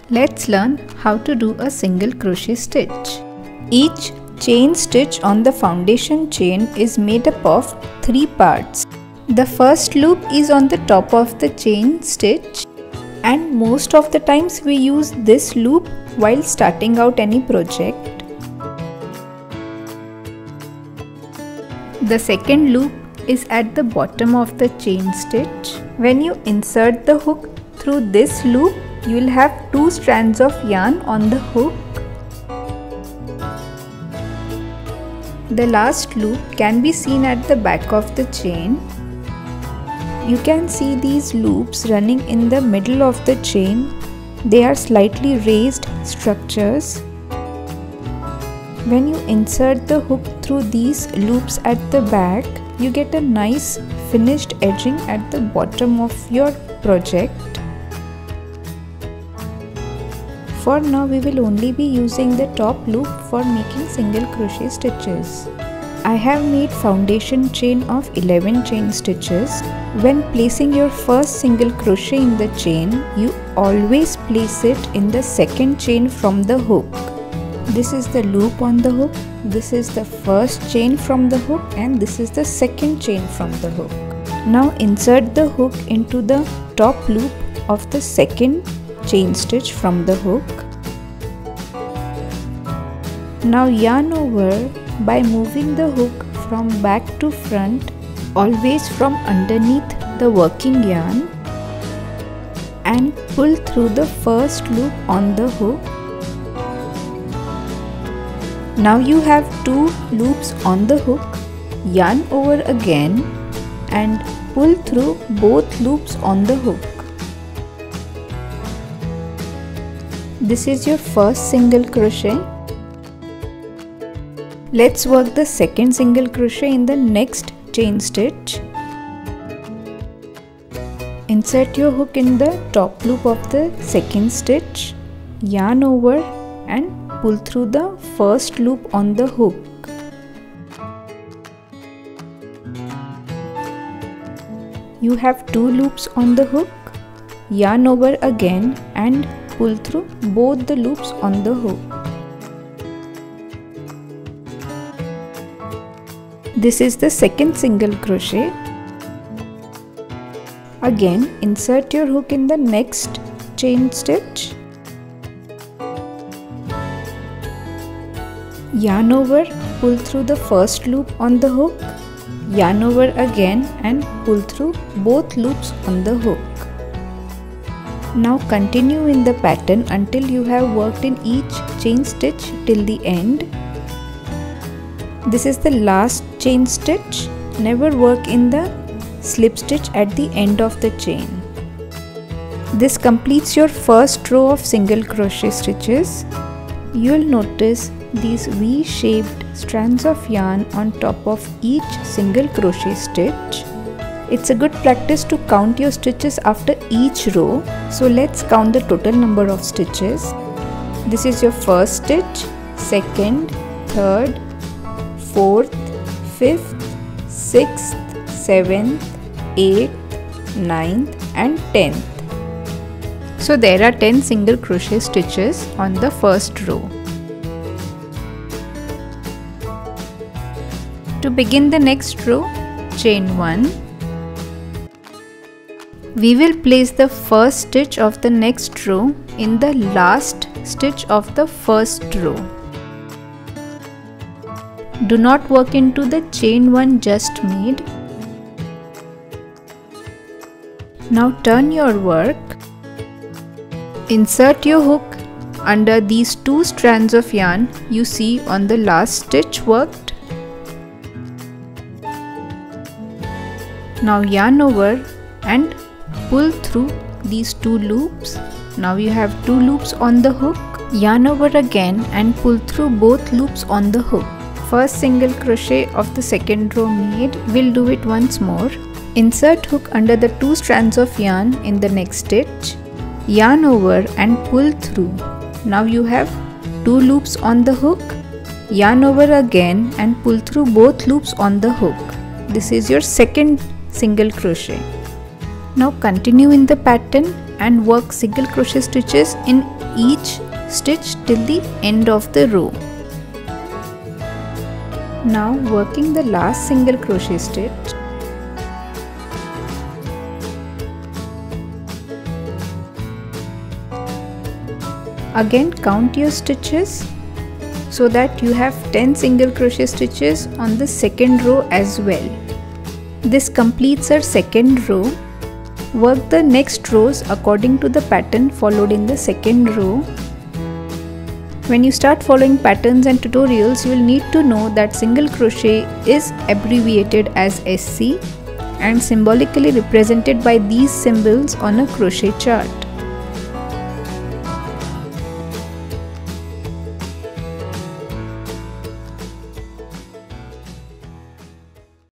Let's learn how to do a single crochet stitch. Each chain stitch on the foundation chain is made up of 3 parts. The first loop is on the top of the chain stitch, and most of the times we use this loop while starting out any project. The second loop is at the bottom of the chain stitch. When you insert the hook through this loop, you will have 2 strands of yarn on the hook. The last loop can be seen at the back of the chain. You can see these loops running in the middle of the chain. They are slightly raised structures. When you insert the hook through these loops at the back, you get a nice finished edging at the bottom of your project. For now, we will only be using the top loop for making single crochet stitches. I have made foundation chain of 11 chain stitches. When placing your first single crochet in the chain, you always place it in the second chain from the hook. This is the loop on the hook, this is the first chain from the hook, and this is the second chain from the hook. Now insert the hook into the top loop of the second chain stitch from the hook. Now yarn over by moving the hook from back to front, always from underneath the working yarn, and pull through the first loop on the hook. Now you have 2 loops on the hook. Yarn over again and pull through both loops on the hook. This is your first single crochet. Let's work the second single crochet in the next chain stitch. Insert your hook in the top loop of the second stitch, yarn over and pull through the first loop on the hook. You have 2 loops on the hook, yarn over again and pull through both the loops on the hook. This is the second single crochet. Again, insert your hook in the next chain stitch. Yarn over, pull through the first loop on the hook, yarn over again and pull through both loops on the hook. Now continue in the pattern until you have worked in each chain stitch till the end. This is the last chain stitch. Never work in the slip stitch at the end of the chain. This completes your first row of single crochet stitches. You will notice these V-shaped strands of yarn on top of each single crochet stitch. It's a good practice to count your stitches after each row. So let's count the total number of stitches. This is your first stitch, second, third, fourth, fifth, sixth, seventh, eighth, ninth and 10th. So there are 10 single crochet stitches on the first row. To begin the next row, chain 1. We will place the first stitch of the next row in the last stitch of the first row. Do not work into the chain 1 just made. Now turn your work. Insert your hook under these 2 strands of yarn you see on the last stitch worked. Now yarn over and pull through these 2 loops. Now you have 2 loops on the hook. Yarn over again and pull through both loops on the hook. First single crochet of the second row made. We'll do it once more. Insert hook under the 2 strands of yarn in the next stitch. Yarn over and pull through. Now you have 2 loops on the hook. Yarn over again and pull through both loops on the hook. This is your second single crochet. Now continue in the pattern and work single crochet stitches in each stitch till the end of the row. Now working the last single crochet stitch. Again count your stitches so that you have 10 single crochet stitches on the second row as well. This completes our second row. Work the next rows according to the pattern followed in the second row. When you start following patterns and tutorials, you will need to know that single crochet is abbreviated as SC and symbolically represented by these symbols on a crochet chart.